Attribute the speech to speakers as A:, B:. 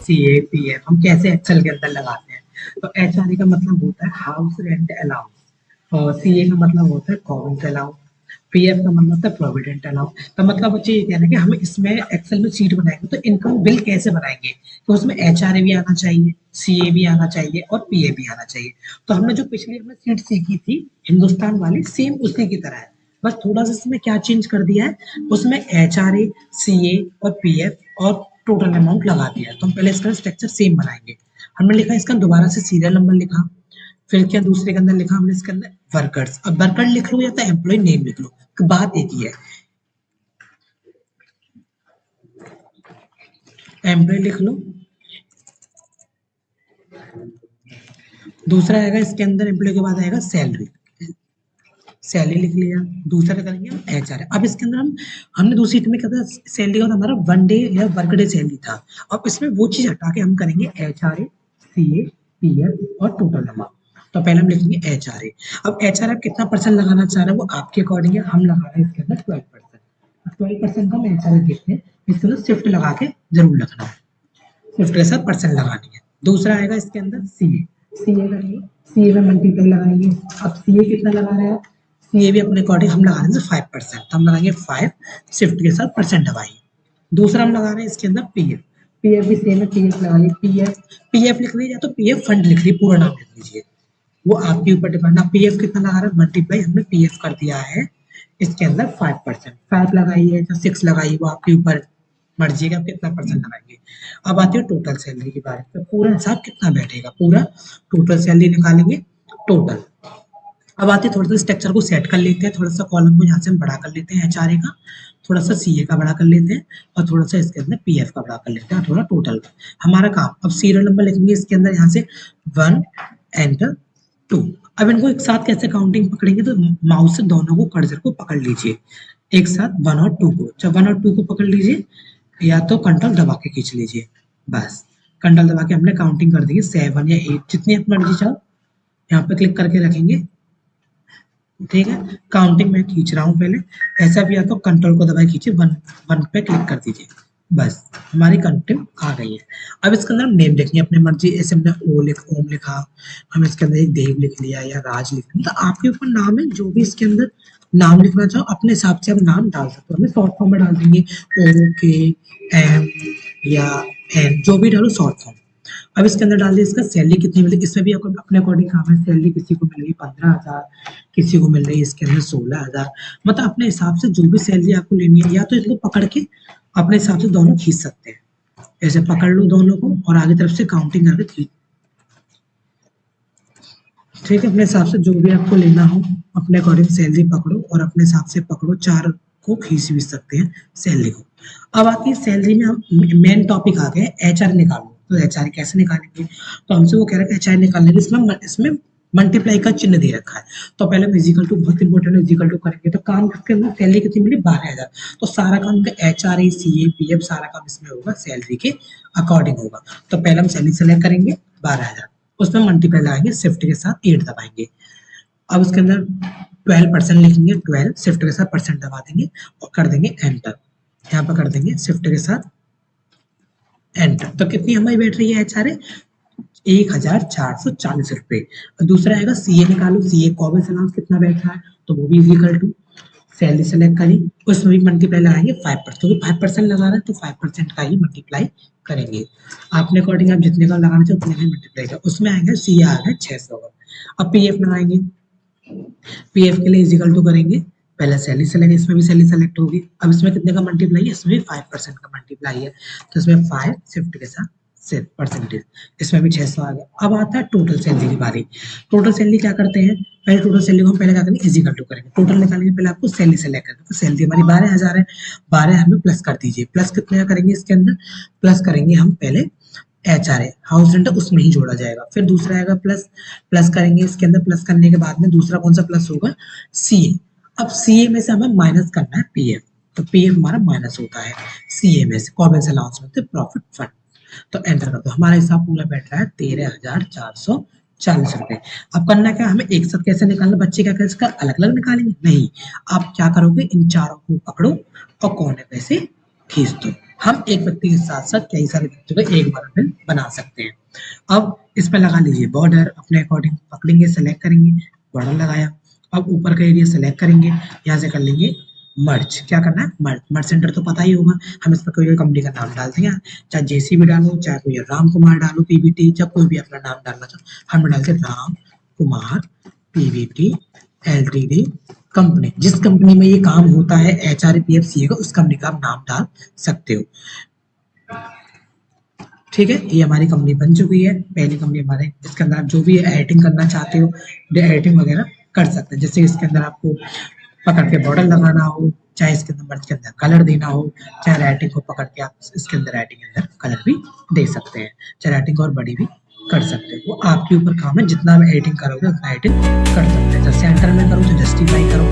A: C A P F हम कैसे Excel के अंदर लगाते हैं। तो एच आर ए का मतलब होता है हाउस रेंट अलाउंस, और सी ए का मतलब होता है कॉमन अलाउंस, पीएफ का मतलब होता है प्रोविडेंट अलाउंस। तो मतलब बच्चे ये कहना है कि हम इसमें एक्सेल में शीट बनाएंगे तो इनकम बिल कैसे बनाएंगे, तो उसमें एच आर ए भी आना चाहिए, सी ए भी आना चाहिए और पी ए भी आना चाहिए। तो हमने जो पिछली हमने शीट सीखी थी हिंदुस्तान वाली, सेम उसी की तरह है, बस थोड़ा सा इसमें क्या चेंज कर दिया है, उसमें एच आर ए, सी ए और पी एफ और टोटल अमाउंट लगा दिया है। तो हम पहले इसका स्ट्रक्चर सेम बनाएंगे। हमने लिखा इसका दोबारा से सीरियल नंबर लिखा, फिर क्या दूसरे के अंदर लिखा हमने इसके अंदर वर्कर्स। अब वर्कर लिख लो या तो एम्प्लॉय नेम लिख लो, बात एक ही है, एम्प्लॉय लिख लो। दूसरा आएगा इसके अंदर एम्प्लॉय के बाद आएगा सैलरी, सैलरी लिख लिया। दूसरा करेंगे हम एच आर। अब इसके अंदर हमने दूसरी शीट में क्या था, सैलरी का हमारा वन डे या वर्क डे सैलरी था। अब इसमें वो चीज हटा के हम करेंगे H R A, C A, P F और टोटल अमाउंट। तो पहले हम लिखेंगे एच आर ए। अब एच आर आप कितना परसेंट लगाना चाह रहे हैं वो आपके अकॉर्डिंग है, हम लगा रहे हैं इसके अंदर 12%। 12% का हम एच आर ए देखते हैं, इसके अंदर शिफ्ट लगा के जरूर रखना है, शिफ्ट के साथ परसेंट लगानी है। दूसरा आएगा इसके अंदर सी ए, सी ए करेंगे, सी ए में मल्टीप्लाई लगाएंगे। अब सी ए कितना लगा रहे हैं, सी ए भी अपने अकॉर्डिंग हम लगा रहे हैं 5%, तो हम लगाएंगे 5, शिफ्ट के साथ परसेंट दबाइए। दूसरा हम लगा रहे हैं इसके अंदर पी एफ, पी एफ भी सेम है, पी एफ लगाइए, पी एफ लिख लीजिए तो पी एफ फंड लिख लीजिए, पूरा नाम लिख लीजिए, वो आपके ऊपर डिपेंड। आप पी एफ कितना लगा रहे हैं, मल्टीप्लाई हमने पी एफ कर दिया है इसके अंदर 5%, 5 लगाइए या 6 लगाइए, वो आपके ऊपर मर्जी का कितना परसेंट लगाएंगे। अब आती है टोटल सैलरी की बारे में, पूरा हिसाब कितना बैठेगा, पूरा टोटल सैलरी निकालेंगे टोटल। अब आते हैं थोड़ा सा स्ट्रक्चर को सेट कर लेते हैं, थोड़ा सा कॉलम को यहाँ से हम बड़ा कर लेते हैं एच आर ए का, थोड़ा सा सी ए का बड़ा कर लेते हैं और थोड़ा सा इसके अंदर पी एफ का बड़ा कर लेते हैं, थोड़ा टोटल का हमारा काम। अब सीरियल नंबर लिखेंगे इसके अंदर यहाँ से 1 एंटर 2। अब इनको एक साथ कैसे काउंटिंग पकड़ेंगे, तो माउस से दोनों को कर्सर को पकड़ लीजिए एक साथ, 1 और 2 को। जब 1 और 2 को पकड़ लीजिए या तो कंट्रोल दबा के खींच लीजिए, बस कंट्रोल दबा के हमने काउंटिंग कर दी 7 या 8 जितनी आप मर्जी चाहो, यहाँ पे क्लिक करके रखेंगे। ठीक है, काउंटिंग में खींच रहा हूँ पहले, ऐसा भी आता तो कंट्रोल को दबाए खींचिए, 1 पे क्लिक कर दीजिए, बस हमारी काउंटिंग आ गई है। अब इसके अंदर हम नेम लिखेंगे अपनी मर्जी, ऐसे हमने ओम लिखा, हम इसके अंदर एक देव लिख लिया या राज लिख लिया, तो आपके ऊपर नाम है, जो भी इसके अंदर नाम लिखना चाहो अपने हिसाब से हम नाम डाल सकते हो। हमें शॉर्ट फॉर्म में डाल देंगे ओ के एम या एन, जो भी डालो शॉर्ट फॉर्म। अब इसके अंदर डाल दिया इसका सैलरी कितनी मिली, इसमें भी आपको अपने अकॉर्डिंग काम है, सैलरी किसी को मिल रही है 15,000, किसी को मिल रही है इसके अंदर 16,000, मतलब अपने हिसाब से जो भी सैलरी आपको लेनी है, या तो इसको पकड़ के अपने हिसाब से दोनों खींच सकते हैं, ऐसे पकड़ लो दोनों को और आगे तरफ से काउंटिंग करके खींच। ठीक है, अपने हिसाब से जो भी आपको लेना हो अपने अकॉर्डिंग सैलरी पकड़ो और अपने हिसाब से पकड़ो, 4 को खींच भी सकते हैं सैलरी को। अब आती है सैलरी में हम मेन टॉपिक आ गए एच आर निकालो। तो एच आर कैसे निकालेंगे, तो हमसे वो कह रहा है एच आर निकालने के इसमें मल्टीप्लाई का चिन्ह दे रखा है, तो पहले हम इजिकल टू, बहुत इंपॉर्टेंट, इजिकल टू करेंगे तो काम किसके अंदर सैलरी कितनी मिली 12,000, तो सारा काम H R A C A P F सारा काम इसमें होगा सैलरी के अकॉर्डिंग होगा। तो पहले हम सैलरी सेलेक्ट करेंगे 12,000, उसमें मल्टीप्लाई लगाएंगे, शिफ्ट के साथ 8 दबाएंगे। अब उसके अंदर 12% लिखेंगे, 12 शिफ्ट के साथ परसेंट दबा देंगे और कर देंगे एंटर, यहाँ पर कर देंगे शिफ्ट के साथ एंटर। तो कितनी हमारी बैठ रही है एच आर ए 1,440 रुपए। और दूसरा आएगा सी ए निकालो, सी ए कॉमन अलाउंस कितना बैठ रहा है, तो वो भी इक्वल टू सैलरी सेलेक्ट करी, उसमें भी मल्टीप्लाई लगाएंगे 5%, क्योंकि 5% लगा रहे हैं तो 5% का ही मल्टीप्लाई करेंगे। आपने अकॉर्डिंग आप जितने का लगाना चाहे उतने का मल्टीप्लाई का, उसमें आएगा सी आ गया 600। अब पी एफ लगाएंगे, पी एफ के लिए इजिकल टू करेंगे, पहले सैलरी सेलेक्ट, इसमें भी सैलरी सेलेक्ट होगी। अब इसमें कितने का मल्टीप्लाई है, इसमें भी 5% का मल्टीप्लाई है, तो इसमें 5 शिफ्ट के साथ परसेंटेज, इसमें भी 600 आ गया। अब आता है टोटल सैलरी की बारी। टोटल सैलरी क्या करते हैं, पहले टोटल सैलरी को हम पहले क्या करेंगे इजिकल टू करेंगे, टोटल निकालेंगे, पहले आपको सैलरी सेलेक्ट करना, तो सैलरी हमारी 12,000 है, 12 हमें प्लस कर दीजिए, प्लस कितने का करेंगे इसके अंदर, प्लस करेंगे हम पहले H R a house rent उसमें ही जोड़ा जाएगा, फिर दूसरा आएगा प्लस, प्लस करेंगे इसके अंदर, प्लस करने के बाद में दूसरा कौन सा प्लस होगा सी ए। अब सी ए में से हमें माइनस करना है पी एफ, तो पी एफ हमारा माइनस होता है सी ए में से, कॉमन अलाउंस में प्रॉफिट फंड। तो एंटर कर दो, हमारा हिसाब पूरा बैठ रहा है 13,440 रुपए। अब करना क्या, हमें एक साथ कैसे निकालना, बच्चे क्या करें इसका अलग अलग निकालेंगे, नहीं, आप क्या करोगे इन चारों को पकड़ो और कोने पे से खींच दो, हम एक व्यक्ति के साथ साथ कई सारे व्यक्तियों को एक बार में बना सकते हैं। अब इसमें लगा लीजिए बॉर्डर, अपने अकॉर्डिंग पकड़ेंगे, सेलेक्ट करेंगे, बॉर्डर लगाया। अब ऊपर का एरिया सेलेक्ट करेंगे, यहाँ से कर लेंगे मर्ज। क्या करना है? मर्ज। मर्ज सेंटर तो पता ही होगा, हम इसमें कोई कंपनी का नाम डालते हैं, चाहे जेसीबी डालो, चाहे कोई राम कुमार डालो पीवीटी, चाहे कोई भी अपना नाम डालना चाहो। हम डालते Ram Kumar Pvt LTD company. जिस कंपनी में ये काम होता है एचआरपीएफ का, उस कंपनी का आप नाम डाल सकते हो। ठीक है, ये हमारी कंपनी बन चुकी है, पहली कंपनी हमारे। इसके अंदर आप जो भी एडिटिंग करना चाहते हो, एडिटिंग वगैरह कर सकते हैं। जैसे इसके अंदर आपको पकड़ के बॉर्डर लगाना हो, चाहे इसके अंदर मर्ज के अंदर कलर देना हो, चाहे राइटिंग को पकड़ के आप इसके अंदर राइटिंग के अंदर कलर भी दे सकते हैं, चाहे राइटिंग और बड़ी भी कर सकते हो। वो आपके ऊपर काम है, जितना आप एडिटिंग करोगे उतना एडिटिंग कर सकते हैं। जैसे सेंटर में करो तो जस्टिफाई करो,